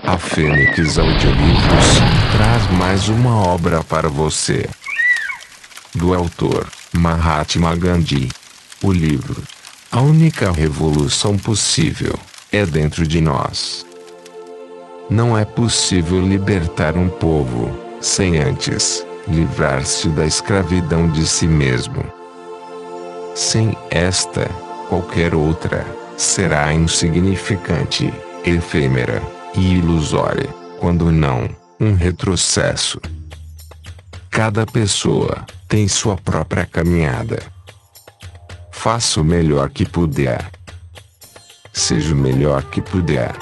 A Fênix Audiolivros traz mais uma obra para você. Do autor Mahatma Gandhi. O livro A Única Revolução Possível é Dentro de Nós. Não é possível libertar um povo sem antes livrar-se da escravidão de si mesmo. Sem esta, qualquer outra será insignificante, efêmera e ilusória, quando não um retrocesso. Cada pessoa tem sua própria caminhada. Faça o melhor que puder. Seja o melhor que puder.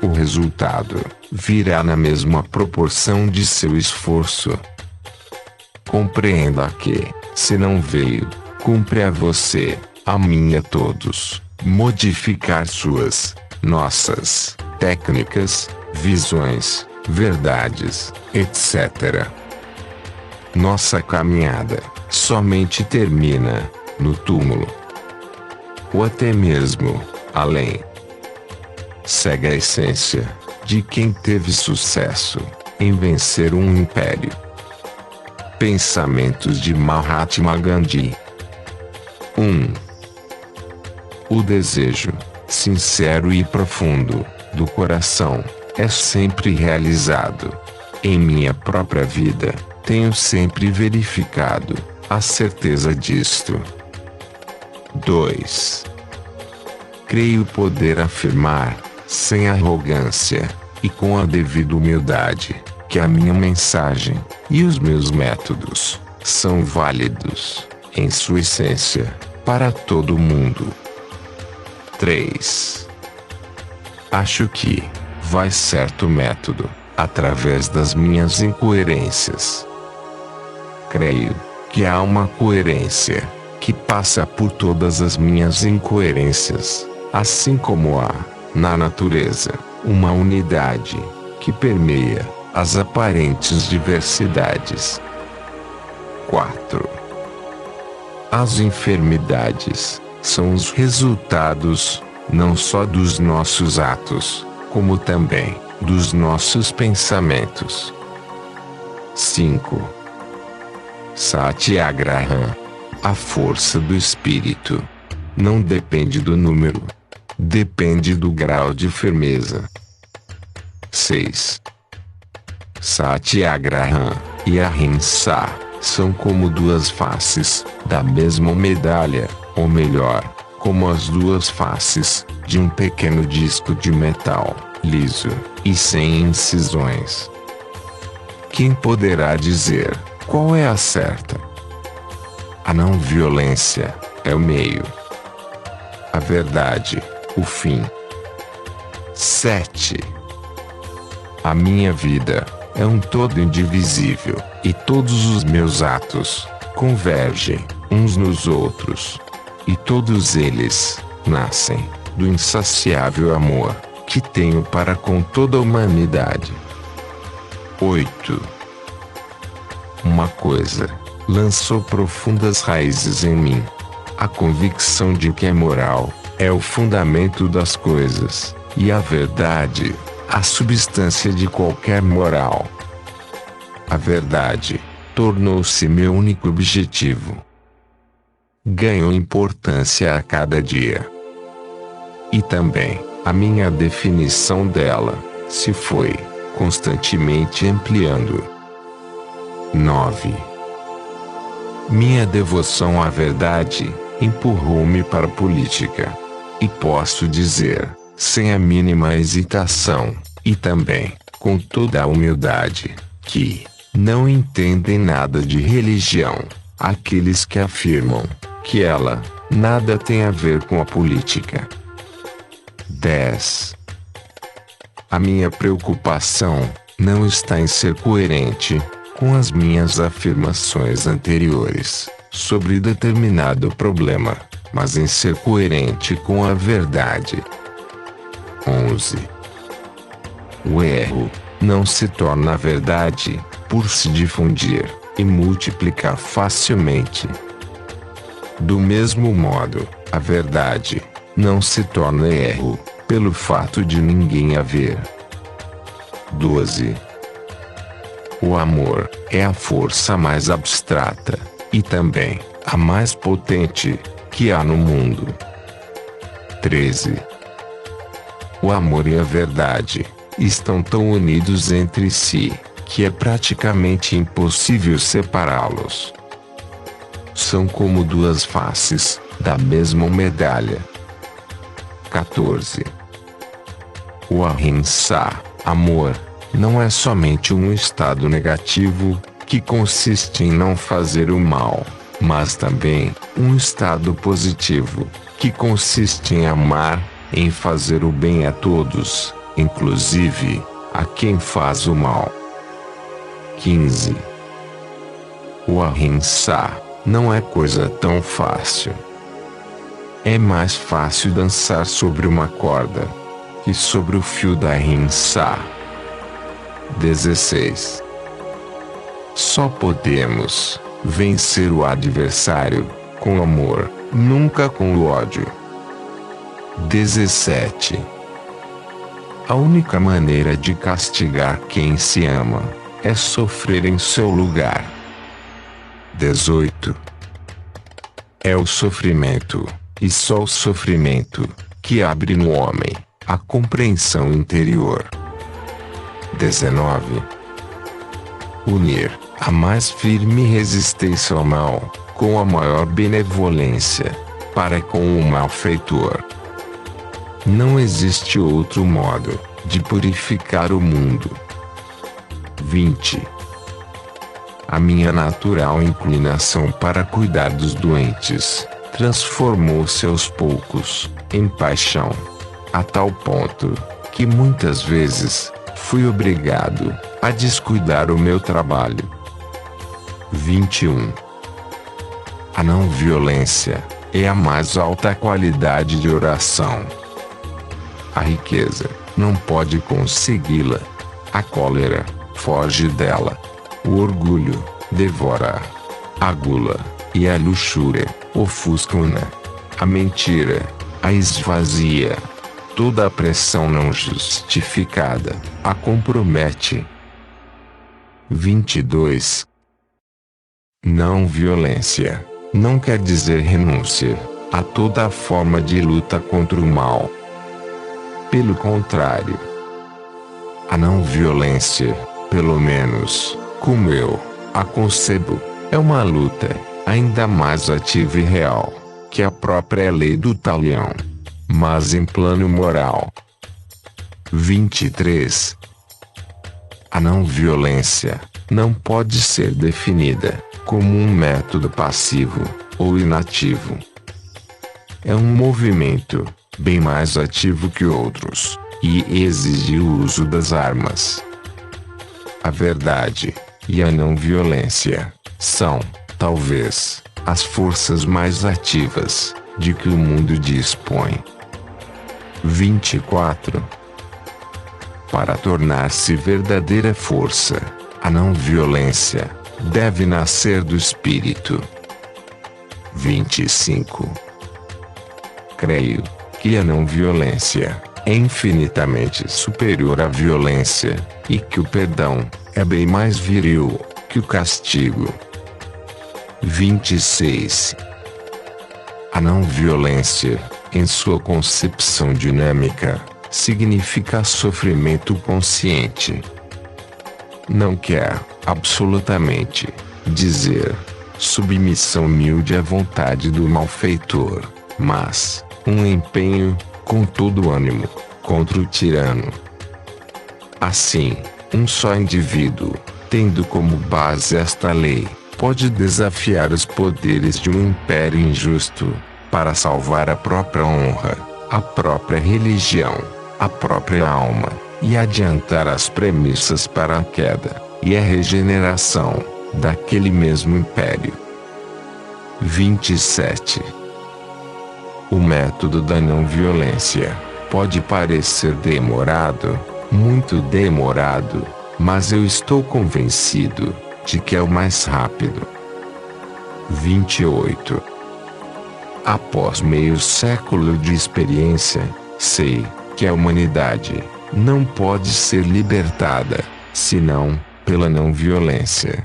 O resultado virá na mesma proporção de seu esforço. Compreenda que, se não veio, cumpre a você, a mim e a todos, modificar nossas técnicas, visões, verdades, etc. Nossa caminhada somente termina no túmulo, ou até mesmo além. Segue a essência de quem teve sucesso em vencer um império. Pensamentos de Mahatma Gandhi. 1. O desejo, sincero e profundo, do coração, é sempre realizado. Em minha própria vida, tenho sempre verificado a certeza disto. 2. Creio poder afirmar, sem arrogância, e com a devida humildade, que a minha mensagem e os meus métodos são válidos, em sua essência, para todo mundo. 3. Acho que vai certo método, através das minhas incoerências. Creio que há uma coerência que passa por todas as minhas incoerências, assim como há, na natureza, uma unidade que permeia as aparentes diversidades. 4. As enfermidades são os resultados, não só dos nossos atos, como também dos nossos pensamentos. 5. Satyagraha. A força do espírito não depende do número, depende do grau de firmeza. 6. Satyagraha e Ahimsa são como duas faces da mesma medalha, ou melhor, como as duas faces de um pequeno disco de metal, liso e sem incisões. Quem poderá dizer qual é a certa? A não violência é o meio. A verdade, o fim. 7. A minha vida é um todo indivisível, e todos os meus atos convergem uns nos outros. E todos eles nascem do insaciável amor que tenho para com toda a humanidade. 8. Uma coisa lançou profundas raízes em mim. A convicção de que a moral é o fundamento das coisas, e a verdade, a substância de qualquer moral. A verdade tornou-se meu único objetivo. Ganhou importância a cada dia. E também, a minha definição dela se foi constantemente ampliando. 9. Minha devoção à verdade empurrou-me para a política. E posso dizer, sem a mínima hesitação, e também, com toda a humildade, que não entendem nada de religião, aqueles que afirmam que ela nada tem a ver com a política. 10. A minha preocupação não está em ser coerente com as minhas afirmações anteriores sobre determinado problema, mas em ser coerente com a verdade. 11. O erro não se torna verdade por se difundir e multiplicar facilmente. Do mesmo modo, a verdade não se torna erro pelo fato de ninguém a ver. 12. O amor é a força mais abstrata, e também a mais potente, que há no mundo. 13. O amor e a verdade estão tão unidos entre si, que é praticamente impossível separá-los. São como duas faces da mesma medalha. 14. O ahimsa, amor, não é somente um estado negativo, que consiste em não fazer o mal, mas também um estado positivo, que consiste em amar, em fazer o bem a todos, inclusive a quem faz o mal. 15. O ahimsa não é coisa tão fácil. É mais fácil dançar sobre uma corda que sobre o fio da ahimsa. 16. Só podemos vencer o adversário com amor, nunca com o ódio. 17. A única maneira de castigar quem se ama é sofrer em seu lugar. 18. É o sofrimento, e só o sofrimento, que abre no homem a compreensão interior. 19. Unir a mais firme resistência ao mal com a maior benevolência para com o malfeitor. Não existe outro modo de purificar o mundo. 20. A minha natural inclinação para cuidar dos doentes transformou-se aos poucos em paixão, a tal ponto que muitas vezes fui obrigado a descuidar o meu trabalho. 21. A não violência é a mais alta qualidade de oração. A riqueza não pode consegui-la. A cólera foge dela. O orgulho devora. A gula e a luxúria ofuscam-na. A mentira a esvazia. Toda a pressão não justificada a compromete. 22. Não violência não quer dizer renúncia a toda forma de luta contra o mal. Pelo contrário, a não violência, pelo menos como eu a concebo, é uma luta ainda mais ativa e real que a própria lei do talião, mas em plano moral. 23. A não violência não pode ser definida como um método passivo ou inativo. É um movimento bem mais ativo que outros e exige o uso das armas. A verdade e a não violência são, talvez, as forças mais ativas de que o mundo dispõe. 24. Para tornar-se verdadeira força, a não violência deve nascer do espírito. 25. Creio que a não violência é infinitamente superior à violência, e que o perdão é bem mais viril que o castigo. 26. A não violência, em sua concepção dinâmica, significa sofrimento consciente. Não quer, absolutamente, dizer submissão humilde à vontade do malfeitor, mas um empenho, com todo ânimo, contra o tirano. Assim, um só indivíduo, tendo como base esta lei, pode desafiar os poderes de um império injusto, para salvar a própria honra, a própria religião, a própria alma, e adiantar as premissas para a queda e a regeneração daquele mesmo império. 27. O método da não violência pode parecer demorado, muito demorado, mas eu estou convencido de que é o mais rápido. 28. Após meio século de experiência, sei que a humanidade não pode ser libertada, senão pela não violência.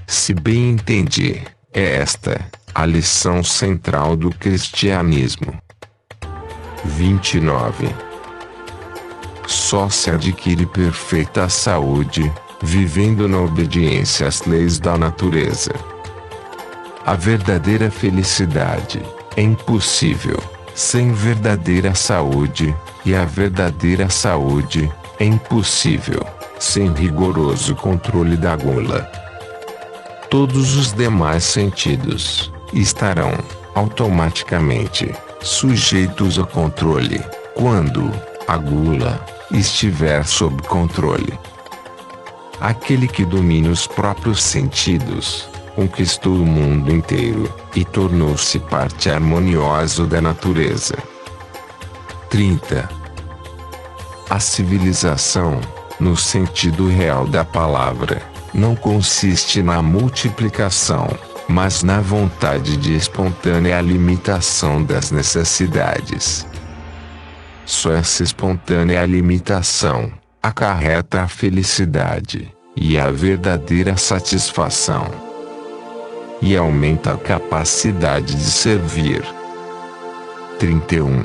Se bem entendi, é esta a lição central do cristianismo. 29. Só se adquire perfeita saúde, vivendo na obediência às leis da natureza. A verdadeira felicidade é impossível sem verdadeira saúde, e a verdadeira saúde é impossível sem rigoroso controle da gula. Todos os demais sentidos estarão automaticamente sujeitos a controle quando a gula estiver sob controle. Aquele que domina os próprios sentidos conquistou o mundo inteiro e tornou-se parte harmoniosa da natureza. 30. A civilização, no sentido real da palavra, não consiste na multiplicação, mas na vontade de espontânea limitação das necessidades. Só essa espontânea limitação acarreta a felicidade e a verdadeira satisfação, e aumenta a capacidade de servir. 31.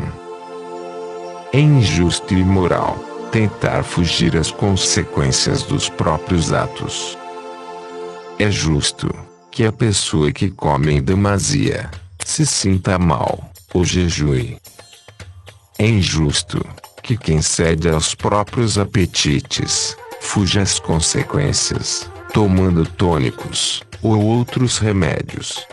É injusto e imoral tentar fugir às consequências dos próprios atos. É justo que a pessoa que come em demasia se sinta mal ou jejue. É injusto que quem cede aos próprios apetites fuja às consequências, tomando tônicos ou outros remédios.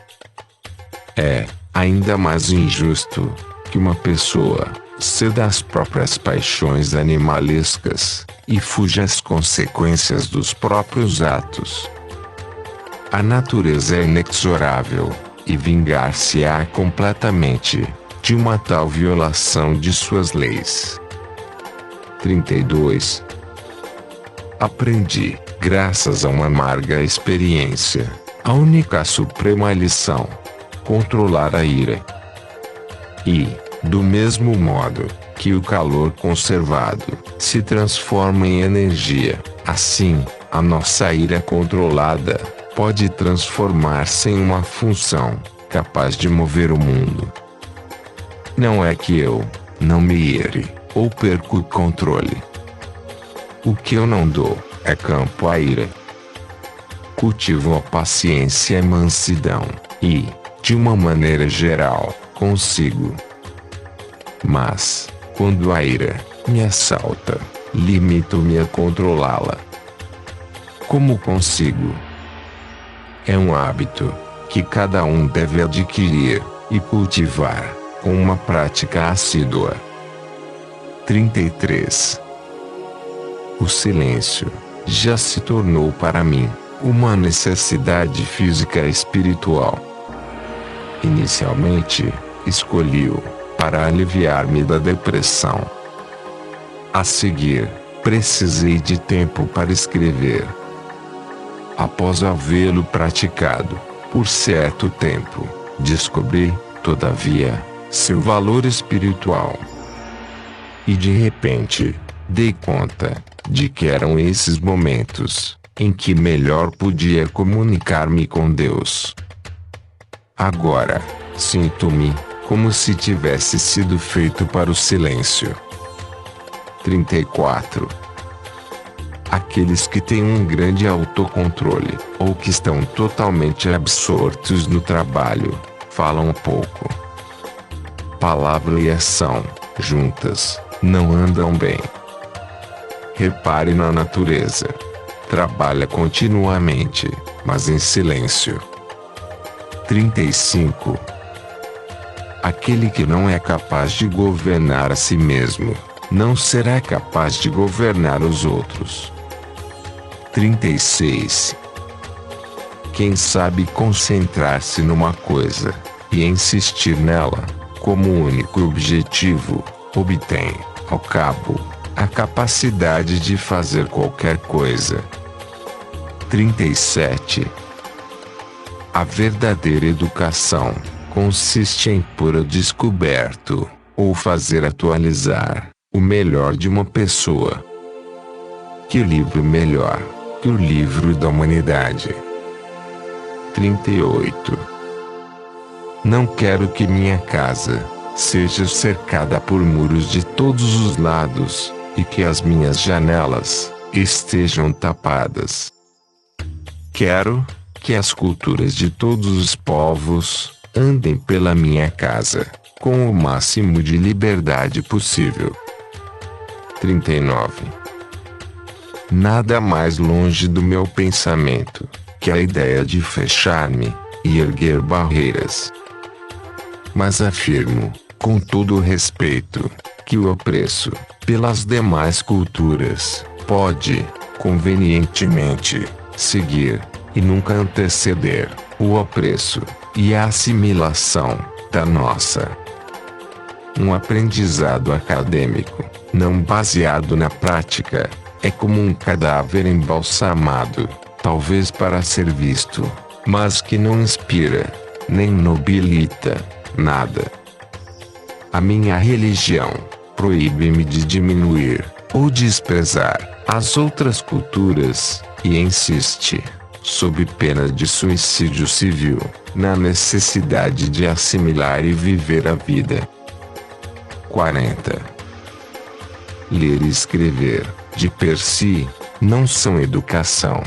É ainda mais injusto que uma pessoa ceda às próprias paixões animalescas e fuja às consequências dos próprios atos. A natureza é inexorável, e vingar-se-á completamente de uma tal violação de suas leis. 32. Aprendi, graças a uma amarga experiência, a única suprema lição: controlar a ira. E, do mesmo modo que o calor conservado se transforma em energia, assim, a nossa ira controlada pode transformar-se em uma função capaz de mover o mundo. Não é que eu não me ire ou perco o controle. O que eu não dou é campo à ira. Cultivo a paciência e a mansidão e, de uma maneira geral, consigo. Mas, quando a ira me assalta, limito-me a controlá-la. Como consigo? É um hábito que cada um deve adquirir e cultivar com uma prática assídua. 33. O silêncio já se tornou para mim uma necessidade física e espiritual. Inicialmente, escolhi-o para aliviar-me da depressão. A seguir, precisei de tempo para escrever. Após havê-lo praticado por certo tempo, descobri, todavia, seu valor espiritual. E de repente, dei conta de que eram esses momentos em que melhor podia comunicar-me com Deus. Agora, sinto-me como se tivesse sido feito para o silêncio. 34. Aqueles que têm um grande autocontrole, ou que estão totalmente absortos no trabalho, falam pouco. Palavra e ação, juntas, não andam bem. Repare na natureza. Trabalha continuamente, mas em silêncio. 35. Aquele que não é capaz de governar a si mesmo, não será capaz de governar os outros. 36. Quem sabe concentrar-se numa coisa e insistir nela como único objetivo, obtém, ao cabo, a capacidade de fazer qualquer coisa. 37. A verdadeira educação consiste em pôr a descoberto, ou fazer atualizar, o melhor de uma pessoa. Que livro melhor que o livro da humanidade? 38. Não quero que minha casa seja cercada por muros de todos os lados, e que as minhas janelas estejam tapadas. Quero que as culturas de todos os povos andem pela minha casa, com o máximo de liberdade possível. 39. Nada mais longe do meu pensamento que a ideia de fechar-me e erguer barreiras. Mas afirmo, com todo o respeito, que o apreço pelas demais culturas pode, convenientemente, seguir, e nunca anteceder, o apreço e a assimilação da nossa. Um aprendizado acadêmico, não baseado na prática, é como um cadáver embalsamado, talvez para ser visto, mas que não inspira, nem nobilita, nada. A minha religião proíbe-me de diminuir ou desprezar as outras culturas, e insiste, sob pena de suicídio civil, na necessidade de assimilar e viver a vida. 40. Ler e escrever, de per si, não são educação.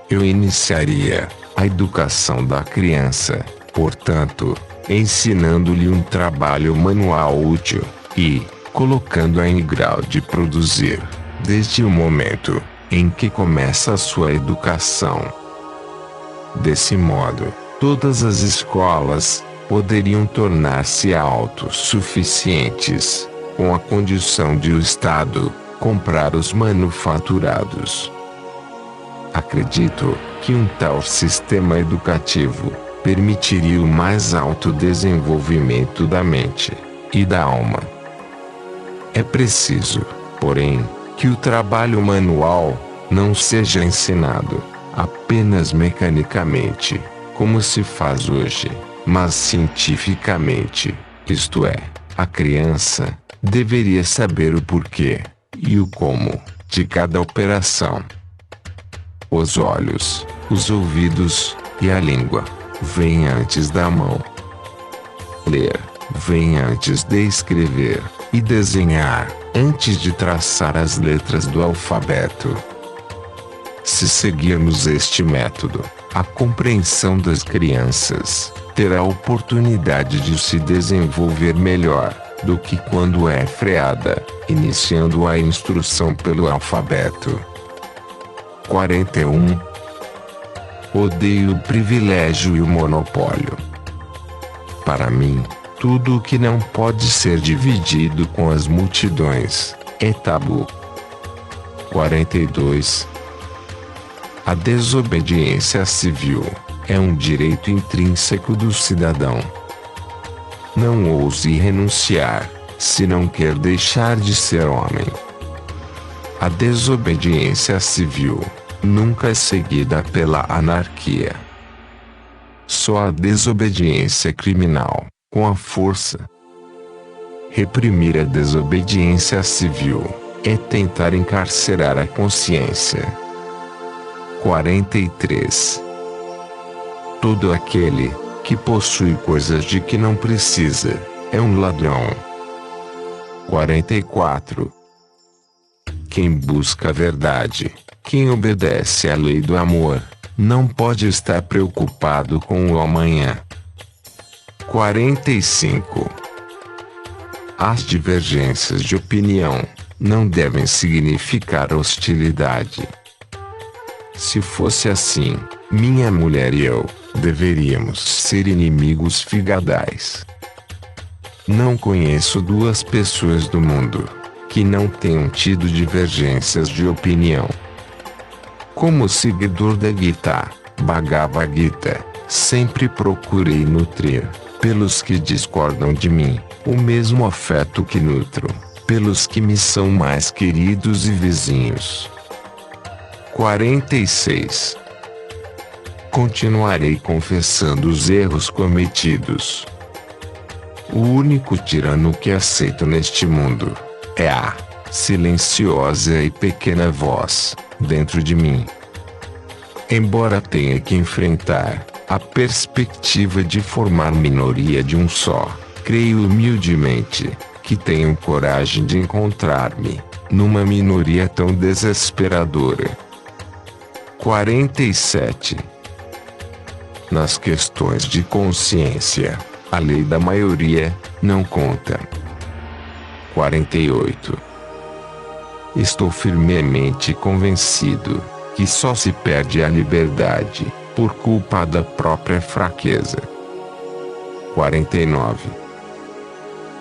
Eu iniciaria a educação da criança, portanto, ensinando-lhe um trabalho manual útil, e colocando-a em grau de produzir, desde o momento em que começa a sua educação. Desse modo, todas as escolas poderiam tornar-se autossuficientes, com a condição de o Estado comprar os manufaturados. Acredito que um tal sistema educativo permitiria o mais alto desenvolvimento da mente e da alma. É preciso, porém, que o trabalho manual não seja ensinado apenas mecanicamente, como se faz hoje, mas cientificamente, isto é, a criança deveria saber o porquê e o como de cada operação. Os olhos, os ouvidos e a língua vêm antes da mão. Ler vem antes de escrever, e desenhar antes de traçar as letras do alfabeto. Se seguirmos este método, a compreensão das crianças terá a oportunidade de se desenvolver melhor do que quando é freada, iniciando a instrução pelo alfabeto. 41. Odeio o privilégio e o monopólio. Para mim, tudo o que não pode ser dividido com as multidões é tabu. 42. A desobediência civil é um direito intrínseco do cidadão. Não ouse renunciar, se não quer deixar de ser homem. A desobediência civil nunca é seguida pela anarquia. Só a desobediência criminal, com a força. Reprimir a desobediência civil é tentar encarcerar a consciência. 43. Todo aquele que possui coisas de que não precisa é um ladrão. 44. Quem busca a verdade, quem obedece à lei do amor, não pode estar preocupado com o amanhã. 45. As divergências de opinião não devem significar hostilidade. Se fosse assim, minha mulher e eu deveríamos ser inimigos figadais. Não conheço duas pessoas do mundo que não tenham tido divergências de opinião. Como seguidor da Gita, Bhagavad Gita, sempre procurei nutrir, pelos que discordam de mim, o mesmo afeto que nutro pelos que me são mais queridos e vizinhos. 46. Continuarei confessando os erros cometidos. O único tirano que aceito neste mundo É a silenciosa e pequena voz dentro de mim. Embora tenha que enfrentar a perspectiva de formar minoria de um só, creio humildemente que tenho coragem de encontrar-me numa minoria tão desesperadora. 47. Nas questões de consciência, a lei da maioria não conta. 48. Estou firmemente convencido que só se perde a liberdade por culpa da própria fraqueza. 49.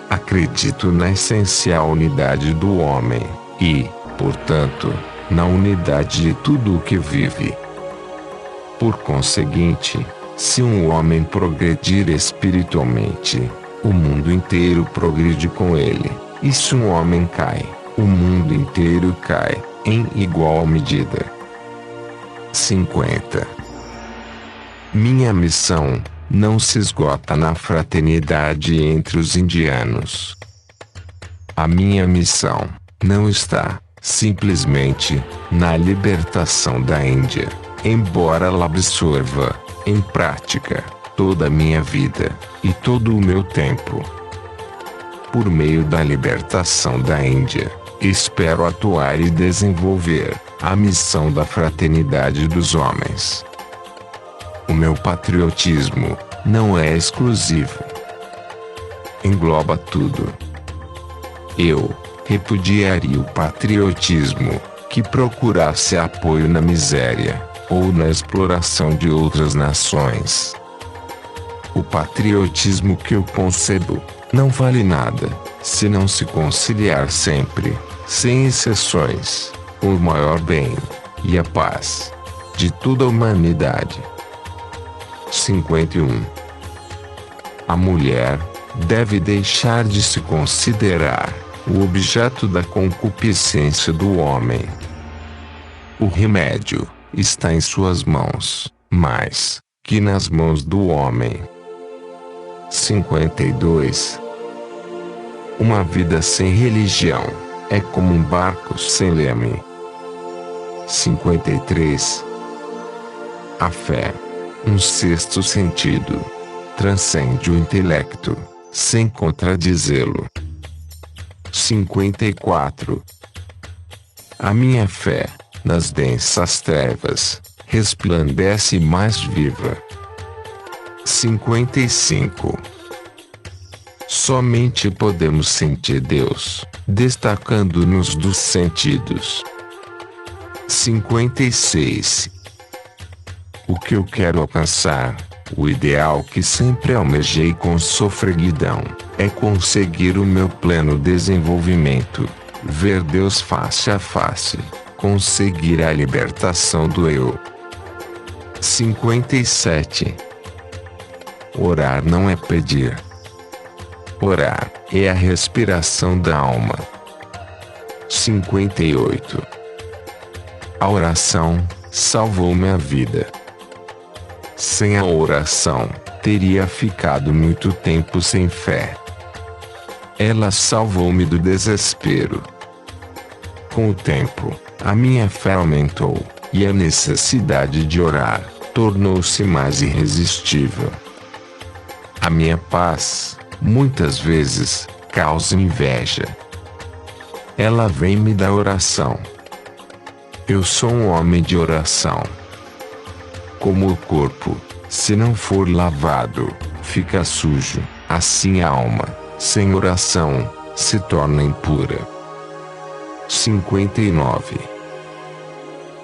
Acredito na essencial unidade do homem e, portanto, na unidade de tudo o que vive. Por conseguinte, se um homem progredir espiritualmente, o mundo inteiro progride com ele, e se um homem cai, o mundo inteiro cai, em igual medida. 50. Minha missão não se esgota na fraternidade entre os indianos. A minha missão não está, simplesmente, na libertação da Índia, embora ela absorva, em prática, toda a minha vida, e todo o meu tempo. Por meio da libertação da Índia, espero atuar e desenvolver a missão da fraternidade dos homens. O meu patriotismo não é exclusivo. Engloba tudo. Eu repudiaria o patriotismo que procurasse apoio na miséria ou na exploração de outras nações. O patriotismo que eu concebo não vale nada se não se conciliar sempre, sem exceções, o maior bem e a paz de toda a humanidade. 51. A mulher deve deixar de se considerar o objeto da concupiscência do homem. O remédio está em suas mãos, mais que nas mãos do homem. 52. Uma vida sem religião é como um barco sem leme. 53. A fé, um sexto sentido, transcende o intelecto, sem contradizê-lo. 54. A minha fé, nas densas trevas, resplandece mais viva. 55. Somente podemos sentir Deus, destacando-nos dos sentidos. 56. O que eu quero alcançar, o ideal que sempre almejei com sofreguidão, é conseguir o meu pleno desenvolvimento, ver Deus face a face, conseguir a libertação do eu. 57. Orar não é pedir. Orar é a respiração da alma. 58. A oração salvou minha vida. Sem a oração, teria ficado muito tempo sem fé. Ela salvou-me do desespero. Com o tempo, a minha fé aumentou, e a necessidade de orar tornou-se mais irresistível. A minha paz, muitas vezes, causa inveja. Ela vem-me da oração. Eu sou um homem de oração. Como o corpo, se não for lavado, fica sujo, assim a alma, sem oração, se torna impura. 59.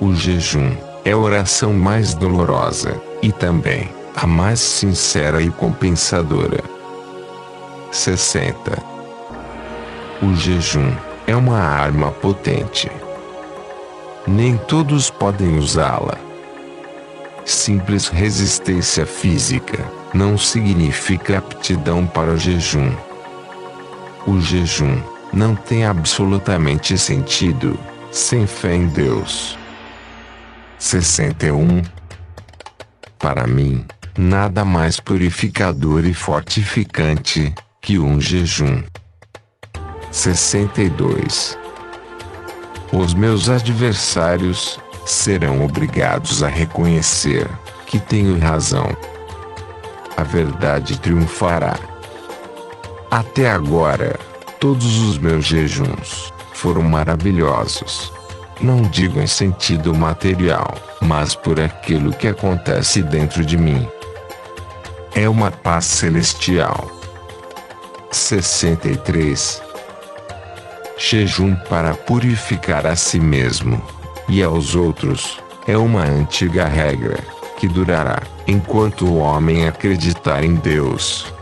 O jejum é a oração mais dolorosa, e também a mais sincera e compensadora. 60. O jejum é uma arma potente. Nem todos podem usá-la. Simples resistência física não significa aptidão para o jejum. O jejum não tem absolutamente sentido sem fé em Deus. 61. Para mim, nada mais purificador e fortificante que um jejum. 62. Os meus adversários serão obrigados a reconhecer que tenho razão. A verdade triunfará. Até agora, todos os meus jejuns foram maravilhosos. Não digo em sentido material, mas por aquilo que acontece dentro de mim. É uma paz celestial. 63. Jejum para purificar a si mesmo e aos outros é uma antiga regra que durará enquanto o homem acreditar em Deus.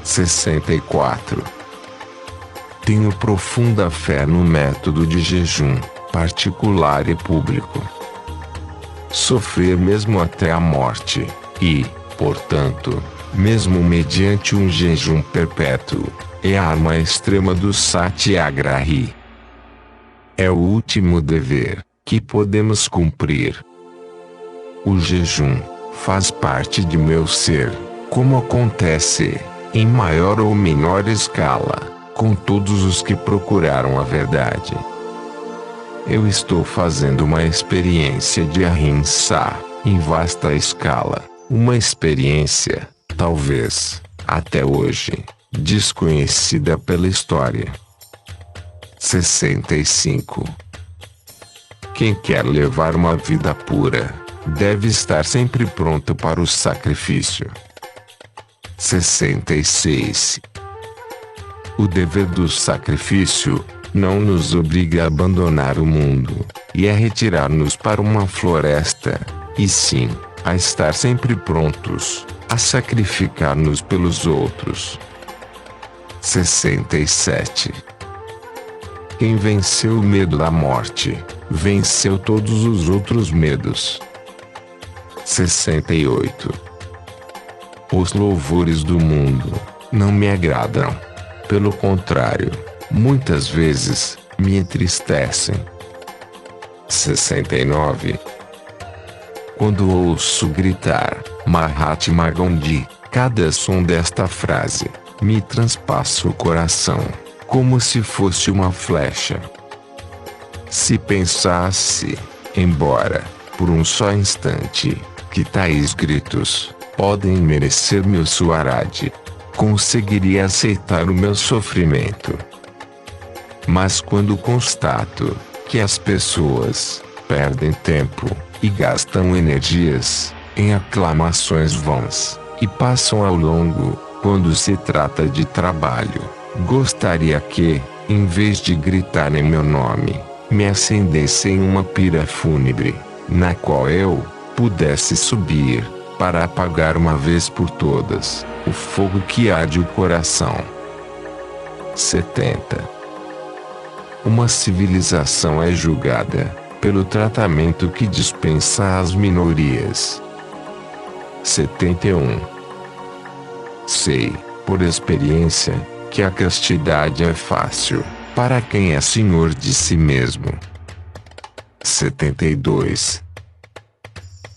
64. Tenho profunda fé no método de jejum, particular e público. Sofrer mesmo até a morte, e, portanto, mesmo mediante um jejum perpétuo, é a arma extrema do Satyagrahi. É o último dever que podemos cumprir. O jejum faz parte de meu ser, como acontece, em maior ou menor escala, com todos os que procuraram a verdade. Eu estou fazendo uma experiência de ahimsa, em vasta escala, uma experiência, talvez, até hoje, desconhecida pela história. 65. Quem quer levar uma vida pura, deve estar sempre pronto para o sacrifício. 66. O dever do sacrifício não nos obriga a abandonar o mundo e a retirar-nos para uma floresta, e sim, a estar sempre prontos a sacrificar-nos pelos outros. 67. Quem venceu o medo da morte, venceu todos os outros medos. 68. Os louvores do mundo não me agradam. Pelo contrário, muitas vezes me entristecem. 69. Quando ouço gritar Mahatma Gandhi, cada som desta frase me transpassa o coração, como se fosse uma flecha. Se pensasse, embora, por um só instante, que tais gritos podem merecer meu Swaraj, conseguiria aceitar o meu sofrimento. Mas quando constato que as pessoas perdem tempo e gastam energias em aclamações vãs e passam ao longo, quando se trata de trabalho, gostaria que, em vez de gritar em meu nome, me acendessem uma pira fúnebre, na qual eu pudesse subir, para apagar uma vez por todas o fogo que arde o coração. 70. Uma civilização é julgada pelo tratamento que dispensa às minorias. 71. Sei, por experiência, que a castidade é fácil para quem é senhor de si mesmo. 72.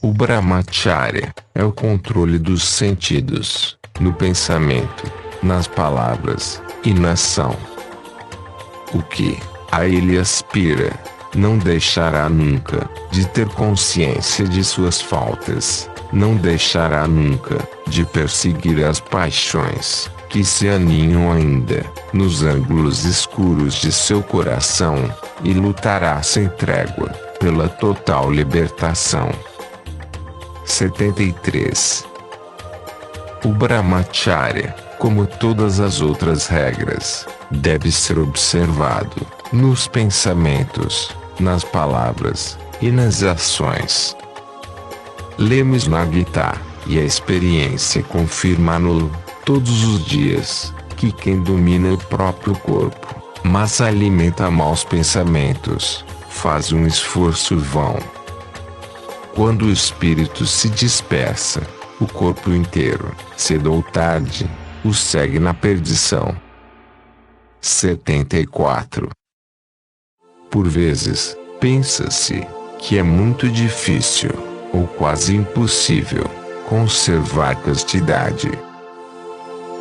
O Brahmacharya é o controle dos sentidos, no pensamento, nas palavras e na ação. O que a ele aspira não deixará nunca de ter consciência de suas faltas, não deixará nunca de perseguir as paixões que se aninham ainda nos ângulos escuros de seu coração, e lutará sem trégua pela total libertação. 73. O Brahmacharya, como todas as outras regras, deve ser observado nos pensamentos, nas palavras e nas ações. Lemos na Gita, e a experiência confirma-no todos os dias, que quem domina o próprio corpo, mas alimenta maus pensamentos, faz um esforço vão. Quando o espírito se dispersa, o corpo inteiro, cedo ou tarde, o segue na perdição. 74. Por vezes, pensa-se que é muito difícil, ou quase impossível, conservar castidade.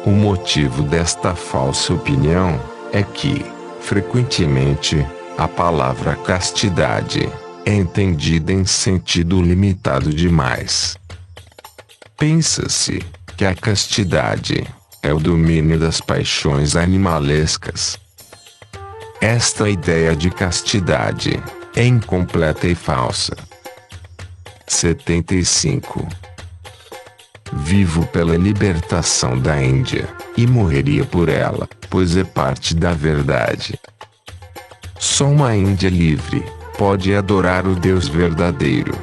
O motivo desta falsa opinião é que, frequentemente, a palavra castidade é entendida em sentido limitado demais. Pensa-se que a castidade é o domínio das paixões animalescas. Esta ideia de castidade é incompleta e falsa. 75. Vivo pela libertação da Índia, e morreria por ela, pois é parte da verdade. Só uma Índia livre pode adorar o Deus verdadeiro.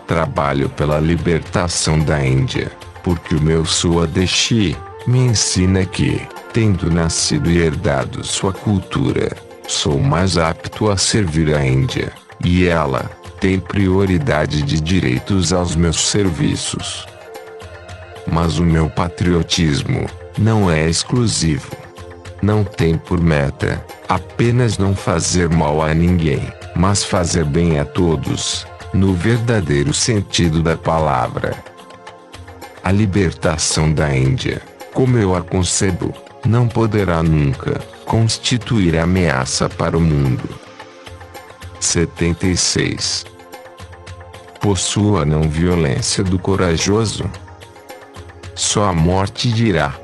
Trabalho pela libertação da Índia, porque o meu Swadeshi me ensina que, tendo nascido e herdado sua cultura, sou mais apto a servir a Índia, e ela tem prioridade de direitos aos meus serviços. Mas o meu patriotismo não é exclusivo. Não tem por meta apenas não fazer mal a ninguém, mas fazer bem a todos, no verdadeiro sentido da palavra. A libertação da Índia, como eu a concebo, não poderá nunca constituir ameaça para o mundo. 76. Possuo a não violência do corajoso. Só a morte dirá: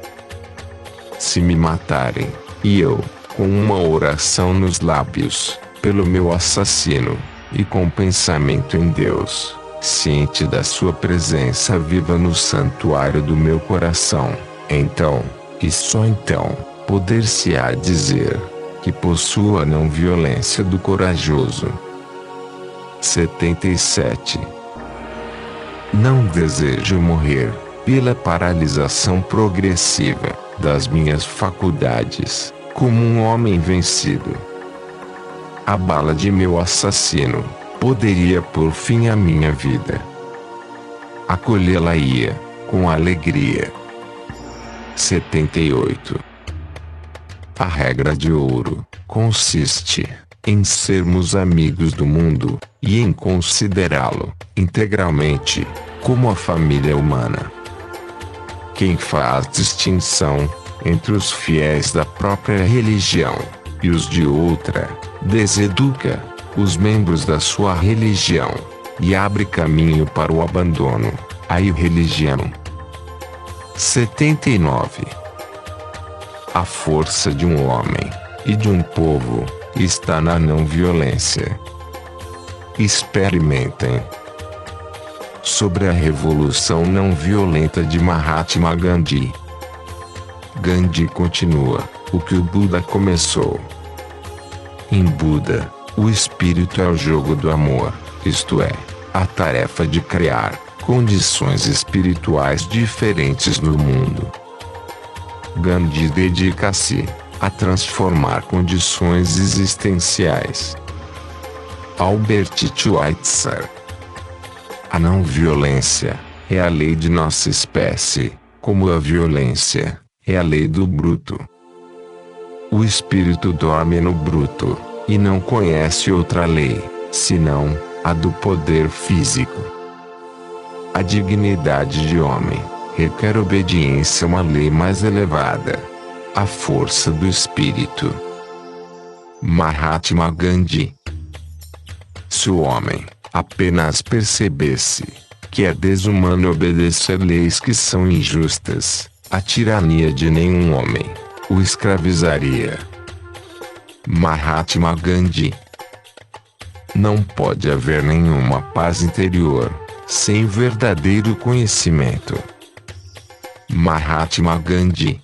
se me matarem, e eu, com uma oração nos lábios, pelo meu assassino, e com pensamento em Deus, ciente da sua presença viva no santuário do meu coração, então, e só então, poder-se-á dizer que possuo a não violência do corajoso. 77. Não desejo morrer pela paralisação progressiva das minhas faculdades, como um homem vencido. A bala de meu assassino poderia pôr fim à minha vida. Acolhê-la-ia com alegria. 78. A regra de ouro consiste em sermos amigos do mundo e em considerá-lo integralmente como a família humana. Quem faz distinção entre os fiéis da própria religião e os de outra, deseduca os membros da sua religião e abre caminho para o abandono, a irreligião. 79. A força de um homem e de um povo está na não violência. Experimentem. Sobre a revolução não violenta de Mahatma Gandhi. Gandhi continua o que o Buda começou. Em Buda, o espírito é o jogo do amor, isto é, a tarefa de criar condições espirituais diferentes no mundo. Gandhi dedica-se a transformar condições existenciais. Albert Schweitzer. A não violência é a lei de nossa espécie, como a violência é a lei do bruto. O espírito dorme no bruto, e não conhece outra lei, senão a do poder físico. A dignidade de homem requer obediência a uma lei mais elevada, a força do espírito. Mahatma Gandhi. Se o homem apenas percebesse que é desumano obedecer leis que são injustas, a tirania de nenhum homem o escravizaria. Mahatma Gandhi. Não pode haver nenhuma paz interior sem verdadeiro conhecimento. Mahatma Gandhi.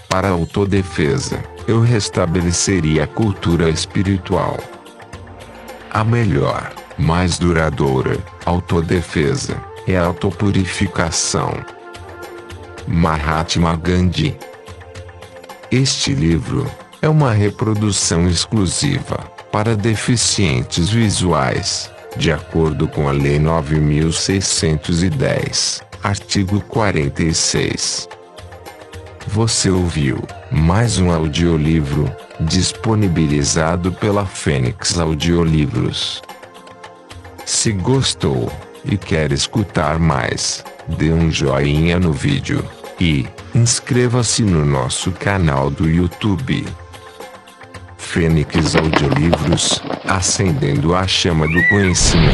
Para a autodefesa, eu restabeleceria a cultura espiritual. A melhor, mais duradoura, autodefesa é a autopurificação. Mahatma Gandhi. Este livro é uma reprodução exclusiva para deficientes visuais, de acordo com a Lei 9.610, artigo 46. Você ouviu mais um audiolivro disponibilizado pela Fênix Audiolivros. Se gostou e quer escutar mais, dê um joinha no vídeo e Inscreva-se no nosso canal do YouTube. Fênix Audiolivros, acendendo a chama do conhecimento.